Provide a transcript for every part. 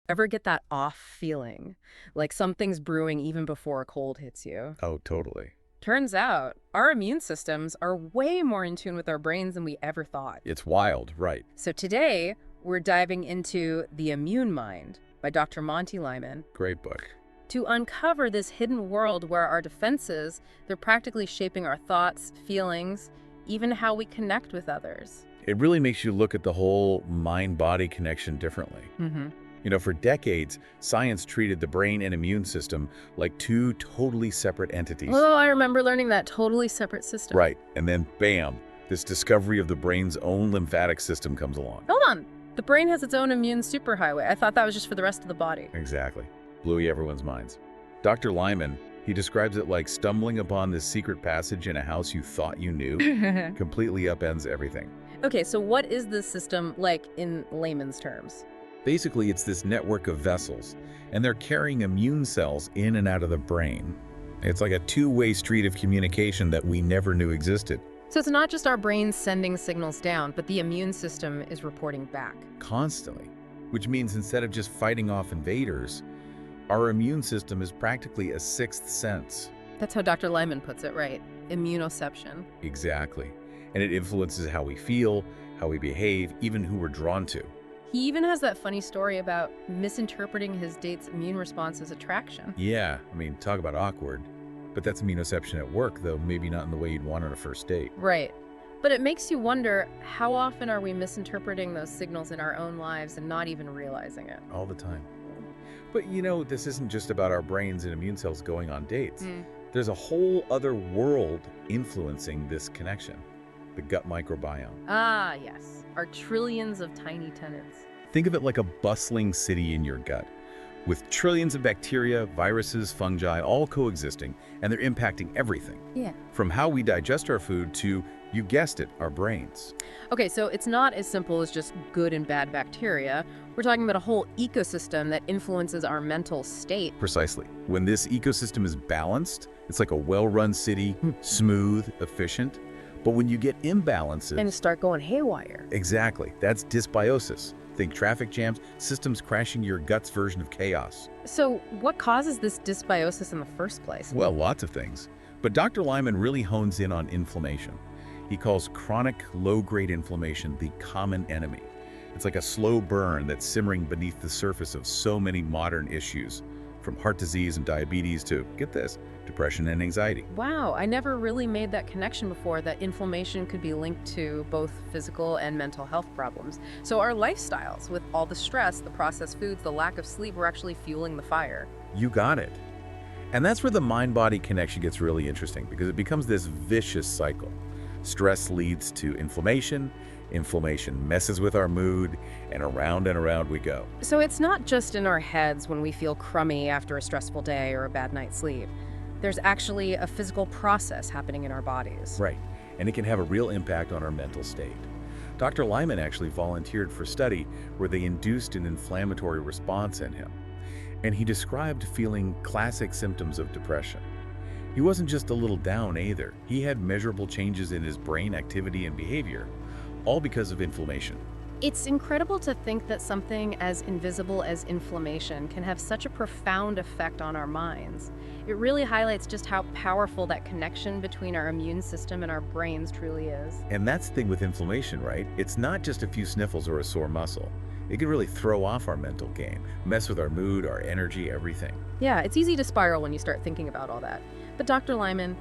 Ever get that off feeling, like something's brewing even before a cold hits you? Oh, totally. Turns out, our immune systems are way more in tune with our brains than we ever thought. It's wild, right? So today, we're diving into The Immune Mind by Dr. Monty Lyman Great book. to uncover this hidden world where our defenses, they're practically shaping our thoughts, feelings, even how we connect with others. It really makes you look at the whole mind-body connection differently. Mm-hmm. For decades, science treated the brain and immune system like two totally separate entities. Oh, I remember learning that totally separate system. Right, and then bam, this discovery of the brain's own lymphatic system comes along. Hold on. The brain has its own immune superhighway. I thought that was just for the rest of the body. Exactly. Blew everyone's minds. Dr. Lyman, he describes it like stumbling upon this secret passage in a house you thought you knew, completely upends everything. Okay, so what is this system like in layman's terms? Basically, it's this network of vessels, and they're carrying immune cells in and out of the brain. It's like a two-way street of communication that we never knew existed. So it's not just our brains sending signals down, but the immune system is reporting back. Constantly. Which means instead of just fighting off invaders, our immune system is practically a sixth sense. That's how Dr. Lyman puts it, right? Immunoception. Exactly. And it influences how we feel, how we behave, even who we're drawn to. He even has that funny story about misinterpreting his date's immune response as attraction. Yeah, talk about awkward. But that's immunoception at work, though maybe not in the way you'd want on a first date. Right. But it makes you wonder, how often are we misinterpreting those signals in our own lives and not even realizing it? All the time. But this isn't just about our brains and immune cells going on dates. There's a whole other world influencing this connection. The gut microbiome. Ah, yes. Our trillions of tiny tenants. Think of it like a bustling city in your gut, with trillions of bacteria, viruses, fungi, all coexisting, and they're impacting everything. Yeah. From how we digest our food to, you guessed it, our brains. Okay, so it's not as simple as just good and bad bacteria. We're talking about a whole ecosystem that influences our mental state. Precisely. When this ecosystem is balanced, it's like a well-run city, smooth, efficient. But when you get imbalances... And start going haywire. Exactly. That's dysbiosis. Think traffic jams, systems crashing your gut's version of chaos. So what causes this dysbiosis in the first place? Well, lots of things. But Dr. Lyman really hones in on inflammation. He calls chronic, low-grade inflammation the common enemy. It's like a slow burn that's simmering beneath the surface of so many modern issues, from heart disease and diabetes to, get this, depression and anxiety. Wow, I never really made that connection before, that inflammation could be linked to both physical and mental health problems. So our lifestyles, with all the stress, the processed foods, the lack of sleep, we're actually fueling the fire. You got it. And that's where the mind-body connection gets really interesting, because it becomes this vicious cycle. Stress leads to inflammation, inflammation messes with our mood, and around we go. So it's not just in our heads when we feel crummy after a stressful day or a bad night's sleep. There's actually a physical process happening in our bodies. Right, and it can have a real impact on our mental state. Dr. Lyman actually volunteered for study where they induced an inflammatory response in him, and he described feeling classic symptoms of depression. He wasn't just a little down either. He had measurable changes in his brain activity and behavior, all because of inflammation. It's incredible to think that something as invisible as inflammation can have such a profound effect on our minds. It really highlights just how powerful that connection between our immune system and our brains truly is. And that's the thing with inflammation, right? It's not just a few sniffles or a sore muscle. It can really throw off our mental game, mess with our mood, our energy, everything. Yeah, it's easy to spiral when you start thinking about all that. But Dr. Lyman,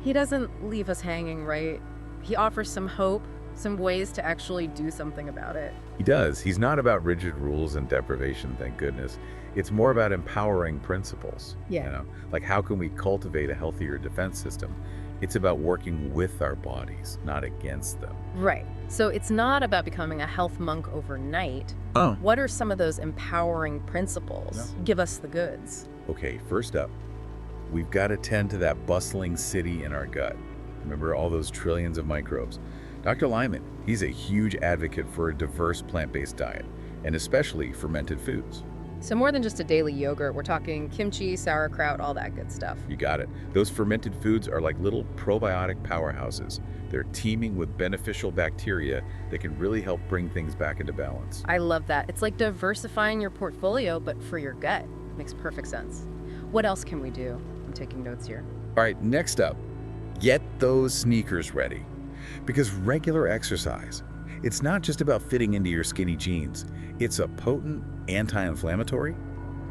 he doesn't leave us hanging, right? He offers some hope, some ways to actually do something about it. He does. He's not about rigid rules and deprivation, thank goodness. It's more about empowering principles. Yeah. Like how can we cultivate a healthier defense system? It's about working with our bodies, not against them. Right. So it's not about becoming a health monk overnight. Oh. What are some of those empowering principles? Yeah. Give us the goods. Okay, first up, we've got to tend to that bustling city in our gut. Remember all those trillions of microbes. Dr. Lyman, he's a huge advocate for a diverse plant-based diet, and especially fermented foods. So more than just a daily yogurt, we're talking kimchi, sauerkraut, all that good stuff. You got it. Those fermented foods are like little probiotic powerhouses. They're teeming with beneficial bacteria that can really help bring things back into balance. I love that. It's like diversifying your portfolio, but for your gut. Makes perfect sense. What else can we do? I'm taking notes here. All right, next up, get those sneakers ready. Because regular exercise, it's not just about fitting into your skinny jeans. It's a potent anti-inflammatory.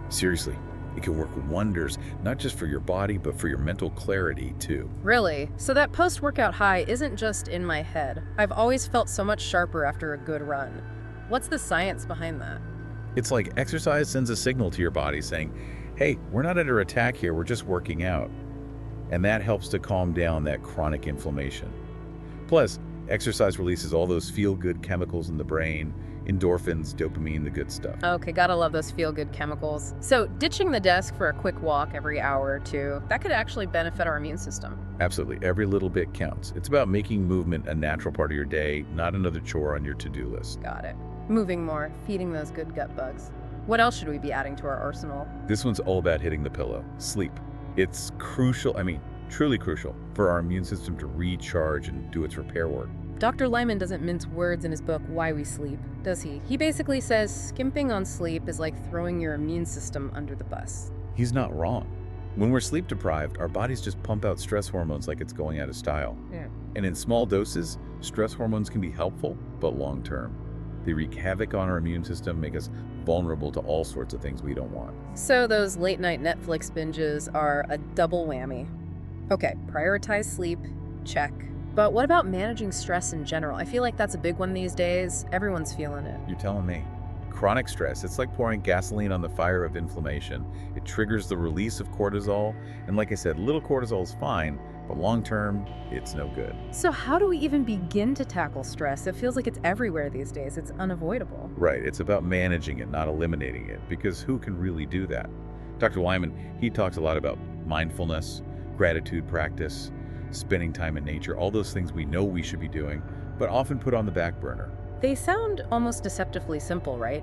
Seriously, it can work wonders, not just for your body, but for your mental clarity, too. Really? So that post-workout high isn't just in my head. I've always felt so much sharper after a good run. What's the science behind that? It's like exercise sends a signal to your body saying, hey, we're not under attack here, we're just working out. And that helps to calm down that chronic inflammation. Plus, exercise releases all those feel-good chemicals in the brain, endorphins, dopamine, the good stuff. Okay, gotta love those feel-good chemicals. So ditching the desk for a quick walk every hour or two, that could actually benefit our immune system. Absolutely. Every little bit counts. It's about making movement a natural part of your day, not another chore on your to-do list. Got it. Moving more, feeding those good gut bugs. What else should we be adding to our arsenal? This one's all about hitting the pillow. Sleep. It's crucial, truly crucial, for our immune system to recharge and do its repair work. Dr. Lyman doesn't mince words in his book, Why We Sleep, does he? He basically says skimping on sleep is like throwing your immune system under the bus. He's not wrong. When we're sleep deprived, our bodies just pump out stress hormones like it's going out of style. Yeah. And in small doses, stress hormones can be helpful, but long-term. They wreak havoc on our immune system, make us vulnerable to all sorts of things we don't want. So those late-night Netflix binges are a double whammy. Okay, prioritize sleep, check. But what about managing stress in general? I feel like that's a big one these days. Everyone's feeling it. You're telling me. Chronic stress, it's like pouring gasoline on the fire of inflammation. It triggers the release of cortisol. And like I said, little cortisol is fine, but long-term, it's no good. So how do we even begin to tackle stress? It feels like it's everywhere these days. It's unavoidable. Right, it's about managing it, not eliminating it, because who can really do that? Dr. Lyman, he talks a lot about mindfulness, gratitude practice, spending time in nature, all those things we know we should be doing, but often put on the back burner. They sound almost deceptively simple, right?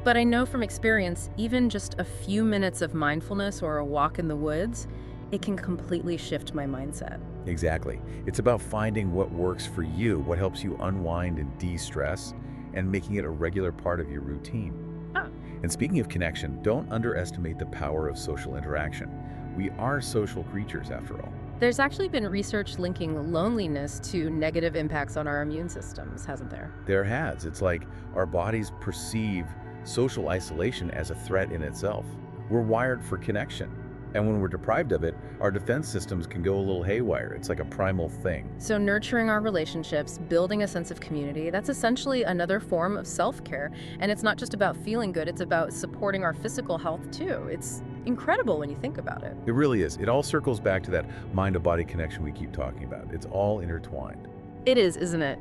But I know from experience, even just a few minutes of mindfulness or a walk in the woods, it can completely shift my mindset. Exactly. It's about finding what works for you, what helps you unwind and de-stress, and making it a regular part of your routine. Ah. And speaking of connection, don't underestimate the power of social interaction. We are social creatures, after all. There's actually been research linking loneliness to negative impacts on our immune systems, hasn't there? There has. It's like our bodies perceive social isolation as a threat in itself. We're wired for connection. And when we're deprived of it, our defense systems can go a little haywire. It's like a primal thing. So nurturing our relationships, building a sense of community, that's essentially another form of self-care. And it's not just about feeling good, it's about supporting our physical health too. It's incredible when you think about it. It really is. It all circles back to that mind-to-body connection we keep talking about. It's all intertwined. It is, isn't it?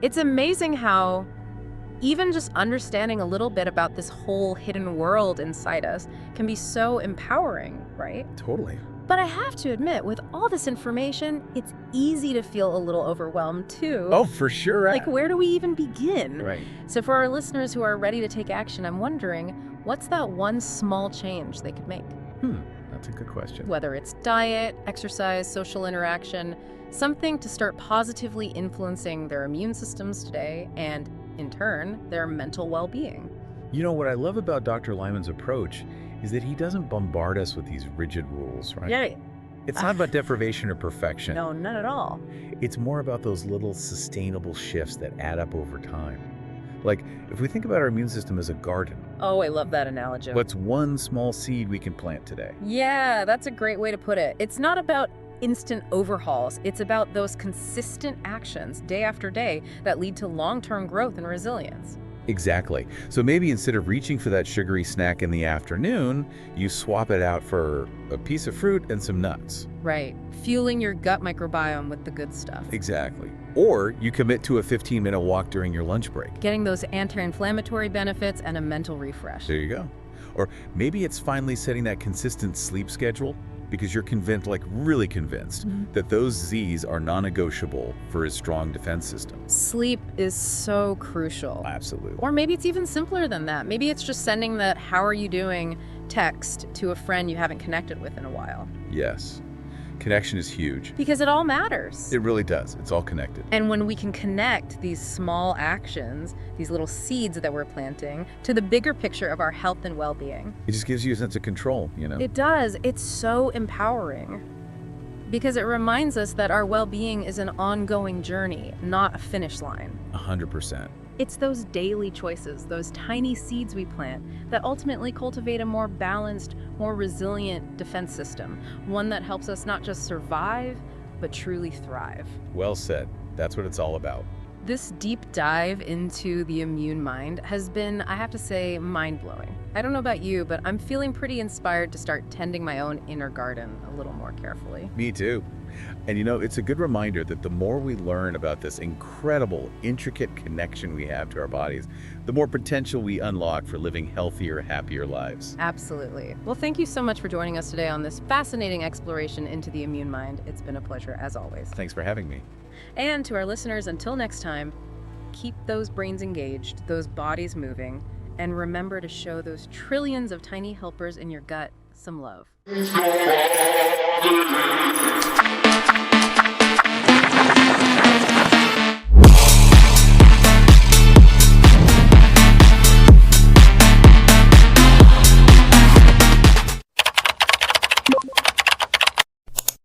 It's amazing how even just understanding a little bit about this whole hidden world inside us can be so empowering, right? Totally. But I have to admit, with all this information, it's easy to feel a little overwhelmed too. Oh, for sure. Like, where do we even begin? Right. So for our listeners who are ready to take action, I'm wondering, what's that one small change they could make? That's a good question. Whether it's diet, exercise, social interaction, something to start positively influencing their immune systems today and, in turn, their mental well-being. You know, what I love about Dr. Lyman's approach is that he doesn't bombard us with these rigid rules, right? Yeah. It's not about deprivation or perfection. No, not at all. It's more about those little sustainable shifts that add up over time. Like, if we think about our immune system as a garden, Oh, I love that analogy. what's one small seed we can plant today? Yeah, that's a great way to put it. It's not about instant overhauls. It's about those consistent actions day after day that lead to long-term growth and resilience. Exactly. So maybe instead of reaching for that sugary snack in the afternoon, you swap it out for a piece of fruit and some nuts. Right. Fueling your gut microbiome with the good stuff. Exactly. Or you commit to a 15-minute walk during your lunch break. Getting those anti-inflammatory benefits and a mental refresh. There you go. Or maybe it's finally setting that consistent sleep schedule. because you're convinced, like really convinced, that those Z's are non-negotiable for his strong defense system. Sleep is so crucial. Absolutely. Or maybe it's even simpler than that. Maybe it's just sending that "how are you doing" text to a friend you haven't connected with in a while. Yes. Connection is huge. Because it all matters. It really does. It's all connected. And when we can connect these small actions, these little seeds that we're planting, to the bigger picture of our health and well-being. It just gives you a sense of control, you know? It does. It's so empowering. Because it reminds us that our well-being is an ongoing journey, not a finish line. 100%. It's those daily choices, those tiny seeds we plant, that ultimately cultivate a more balanced, more resilient defense system, one that helps us not just survive, but truly thrive. Well said. That's what it's all about. This deep dive into the immune mind has been, I have to say, mind-blowing. I don't know about you, but I'm feeling pretty inspired to start tending my own inner garden a little more carefully. Me too. And you know, it's a good reminder that the more we learn about this incredible, intricate connection we have to our bodies, the more potential we unlock for living healthier, happier lives. Absolutely. Well, thank you so much for joining us today on this fascinating exploration into the immune mind. It's been a pleasure, as always. Thanks for having me. And to our listeners, until next time, keep those brains engaged, those bodies moving, and remember to show those trillions of tiny helpers in your gut some love.